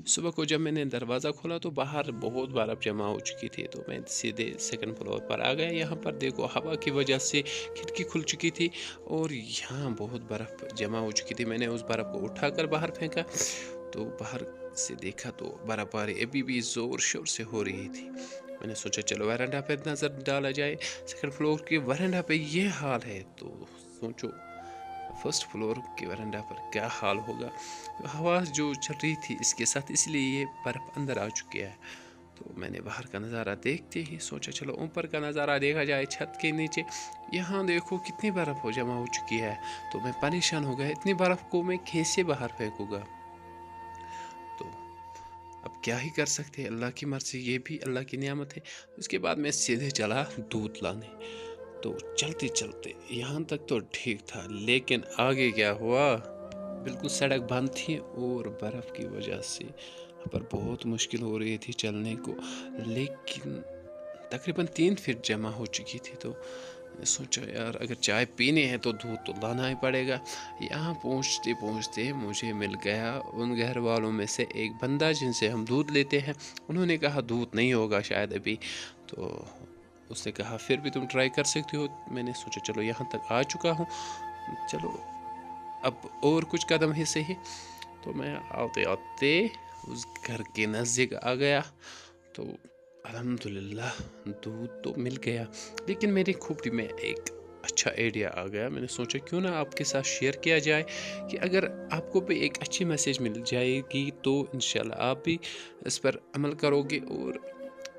सुबह को जब मैंने दरवाज़ा खोला तो बाहर बहुत बर्फ़ जमा हो चुकी थी, तो मैं सीधे सेकंड फ्लोर पर आ गया। यहाँ पर देखो हवा की वजह से खिड़की खुल चुकी थी और यहाँ बहुत बर्फ़ जमा हो चुकी थी। मैंने उस बर्फ़ को उठाकर बाहर फेंका, तो बाहर से देखा तो बर्फ़बारी अभी भी ज़ोर-शोर से हो रही थी। मैंने सोचा चलो वरांडा पे नज़र डाला जाए। सेकंड फ्लोर के वरांडा पे ये हाल है, तो सोचो फर्स्ट फ्लोर के वरांडा पर क्या हाल होगा। तो हवा जो चल रही थी इसके साथ, इसलिए ये बर्फ़ अंदर आ चुकी है। तो मैंने बाहर का नज़ारा देखते ही सोचा चलो ऊपर का नज़ारा देखा जाए छत के नीचे। यहाँ देखो कितनी बर्फ़ हो जमा हो चुकी है। तो मैं परेशान हो गया, इतनी बर्फ़ को मैं कैसे बाहर फेंकूँगा। तो अब क्या ही कर सकते हैं, अल्लाह की मर्ज़ी, ये भी अल्लाह की नियामत है। उसके बाद मैं सीधे चला दूध लाने। तो चलते-चलते यहाँ तक तो ठीक था, लेकिन आगे क्या हुआ? बिल्कुल सड़क बंद थी और बर्फ़ की वजह से यहाँ पर बहुत मुश्किल हो रही थी चलने को। लेकिन तकरीबन 3 फीट जमा हो चुकी थी, तो मैंने सोचा यार अगर चाय पीनी है तो दूध तो लाना ही पड़ेगा। यहाँ पहुँचते-पहुँचते मुझे मिल गया उन घर वालों में से एक बंदा जिनसे हम दूध लेते हैं। उन्होंने कहा दूध नहीं होगा शायद अभी, तो उसने कहा फिर भी तुम ट्राई कर सकती हो। मैंने सोचा चलो यहाँ तक आ चुका हूँ, चलो अब और कुछ कदम ही सही। तो मैं आते-आते उस घर के नज़दीक आ गया, तो अल्हम्दुलिल्लाह दूध तो मिल गया। लेकिन मेरी खोपड़ी में एक अच्छा आइडिया आ गया। मैंने सोचा क्यों ना आपके साथ शेयर किया जाए कि अगर आपको भी एक अच्छी मैसेज मिल जाएगी तो इंशाल्लाह आप भी इस पर अमल करोगे और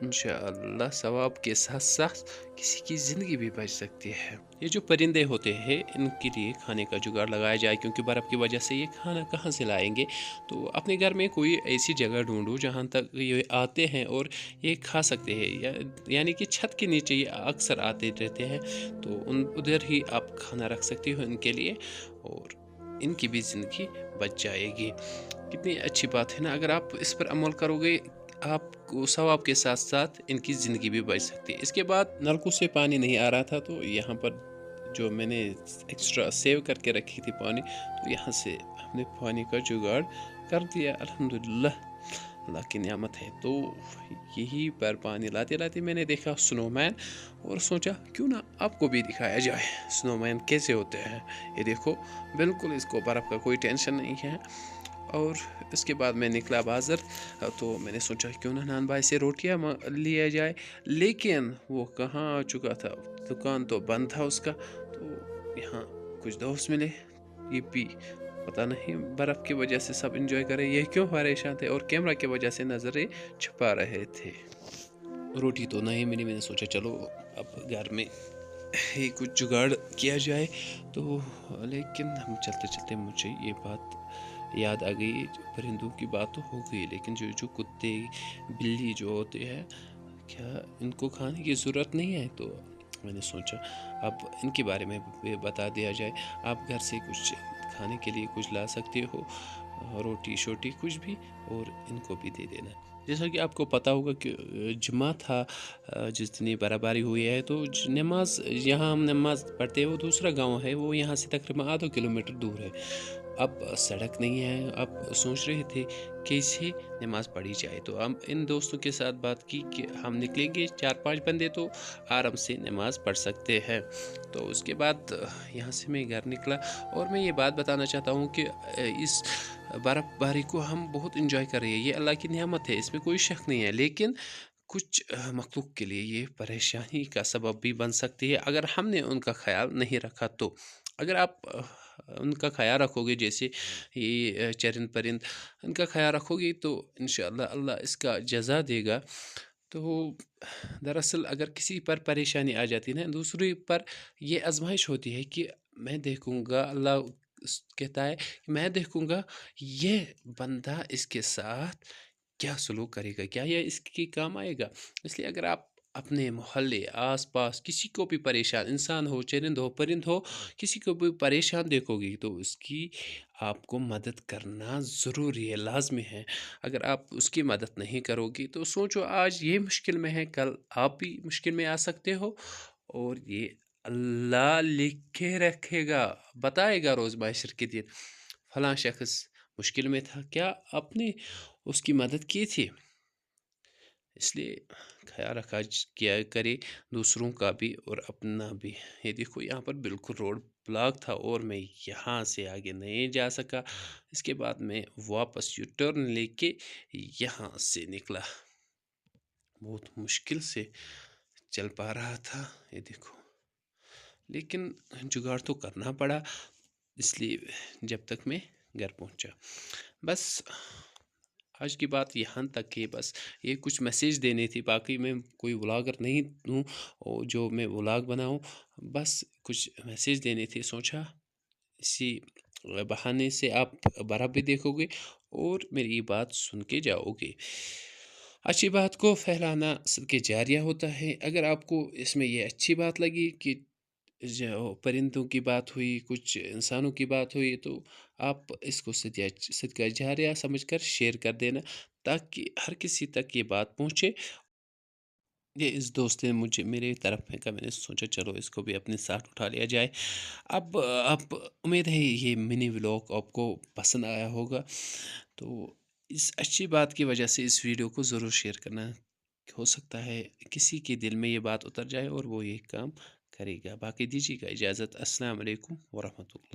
इंशाअल्लाह सवाब के साथ-साथ किसी की ज़िंदगी भी बच सकती है। ये जो परिंदे होते हैं इनके लिए खाने का जुगाड़ लगाया जाए, क्योंकि बर्फ़ की वजह से ये खाना कहाँ से लाएँगे। तो अपने घर में कोई ऐसी जगह ढूँढो जहाँ तक ये आते हैं और ये खा सकते हैं, या यानी कि छत के नीचे ये अक्सर आते रहते हैं। तो उधर ही आप खाना रख सकते हो इनके लिए और इनकी भी ज़िंदगी बच जाएगी। कितनी अच्छी बात है ना, अगर आप इस पर अमल करोगे आपको सवाब के साथ साथ इनकी ज़िंदगी भी बच सकती है। इसके बाद नलकों से पानी नहीं आ रहा था, तो यहाँ पर जो मैंने एक्स्ट्रा सेव करके रखी थी पानी, तो यहाँ से हमने पानी का जुगाड़ कर दिया अल्हम्दुलिल्लाह। अल्लाह की नियामत है। तो यहीं पर पानी लाते लाते मैंने देखा स्नोमैन और सोचा क्यों ना आपको भी दिखाया जाए स्नोमैन कैसे होते हैं। ये देखो बिल्कुल इसको बर्फ़ का कोई टेंशन नहीं है। और इसके बाद मैं निकला बाज़ार, तो मैंने सोचा क्यों ना नान भाई से रोटियां लिया जाए। लेकिन वो कहाँ आ चुका था, दुकान तो बंद था उसका। तो यहाँ कुछ दोस्त मिले, ये भी पता नहीं बर्फ़ की वजह से सब एंजॉय करे, ये क्यों परेशान थे और कैमरा की वजह से नज़रें छुपा रहे थे। रोटी तो नहीं मिली, मैंने सोचा चलो अब घर में ही कुछ जुगाड़ किया जाए। तो लेकिन हम चलते चलते मुझे ये बात याद आ गई, जो परिंदों की बात तो हो गई, लेकिन जो जो कुत्ते बिल्ली जो होते हैं, क्या इनको खाने की ज़रूरत नहीं है? तो मैंने सोचा अब इनके बारे में भी बता दिया जाए। आप घर से कुछ खाने के लिए कुछ ला सकते हो, रोटी शोटी कुछ भी, और इनको भी दे देना। जैसा कि आपको पता होगा कि जुम्मा था, जिस दिन ये बर्फबारी हुई है, तो नमाज यहाँ हम नमाज पढ़ते हैं, वो दूसरा गांव है, वो यहाँ से तकरीबन आधा किलोमीटर दूर है। अब सड़क नहीं है, अब सोच रहे थे कैसे नमाज पढ़ी जाए। तो हम इन दोस्तों के साथ बात की कि हम निकलेंगे 4-5 बंदे, तो आराम से नमाज पढ़ सकते हैं। तो उसके बाद यहाँ से मैं घर निकला। और मैं ये बात बताना चाहता हूँ कि इस बर्फ़बारी को हम बहुत इंजॉय कर रहे हैं, ये अल्लाह की नियामत है, इसमें कोई शक नहीं है। लेकिन कुछ मखलूक के लिए ये परेशानी का सबब भी बन सकती है अगर हमने उनका ख़्याल नहीं रखा तो। अगर आप उनका ख़्याल रखोगे, जैसे ये चरिंद परिंद, इनका ख़्याल रखोगे तो इंशाअल्लाह अल्लाह इसका जज़ा देगा। तो दरअसल अगर किसी पर परेशानी आ जाती है ना, दूसरे पर ये आज़माइश होती है कि मैं देखूँगा, अल्लाह कहता है कि मैं देखूँगा ये बंदा इसके साथ क्या सलूक करेगा, क्या ये इसके काम आएगा। इसलिए अगर आप अपने मोहल्ले आस-पास किसी को भी परेशान, इंसान हो, चरिंद हो, परिंद हो, किसी को भी परेशान देखोगे तो उसकी आपको मदद करना ज़रूरी है, लाज़मी है। अगर आप उसकी मदद नहीं करोगे तो सोचो आज ये मुश्किल में है, कल आप भी मुश्किल में आ सकते हो। और ये अल्लाह लिख के रखेगा, बताएगा रोज़ महशर के दिन, फलाँ शख़्स मुश्किल में था, क्या आपने उसकी मदद की थी। इसलिए ख़्याल रखा किया करे दूसरों का भी और अपना भी। ये देखो यहाँ पर बिल्कुल रोड ब्लॉक था और मैं यहाँ से आगे नहीं जा सका। इसके बाद मैं वापस यू टर्न लेके यहाँ से निकला। बहुत मुश्किल से चल पा रहा था, ये देखो, लेकिन जुगाड़ तो करना पड़ा। इसलिए जब तक मैं घर पहुंचा, बस आज की बात यहाँ तक कि बस ये कुछ मैसेज देने थी। बाकी मैं कोई व्लॉगर नहीं हूँ और जो मैं व्लॉग बनाऊँ, बस कुछ मैसेज देने थे। सोचा इसी बहाने से आप बर्फ़ भी देखोगे और मेरी बात सुन के जाओगे। अच्छी बात को फैलाना सदके जारिया होता है। अगर आपको इसमें ये अच्छी बात लगी कि जो परिंदों की बात हुई, कुछ इंसानों की बात हुई, तो आप इसको सदका जारिया समझकर शेयर कर देना, ताकि हर किसी तक ये बात पहुँचे। ये इस दोस्त ने मुझे मेरे तरफ फेंका, मैंने सोचा चलो इसको भी अपने साथ उठा लिया जाए। अब उम्मीद है ये मिनी व्लॉग आपको पसंद आया होगा। तो इस अच्छी बात की वजह से इस वीडियो को ज़रूर शेयर करना। हो सकता है किसी के दिल में ये बात उतर जाए और वो ये काम करेगा। बाकी दीजिएगा इजाज़त। अस्सलाम वालेकुम वरहमतुल्लाह।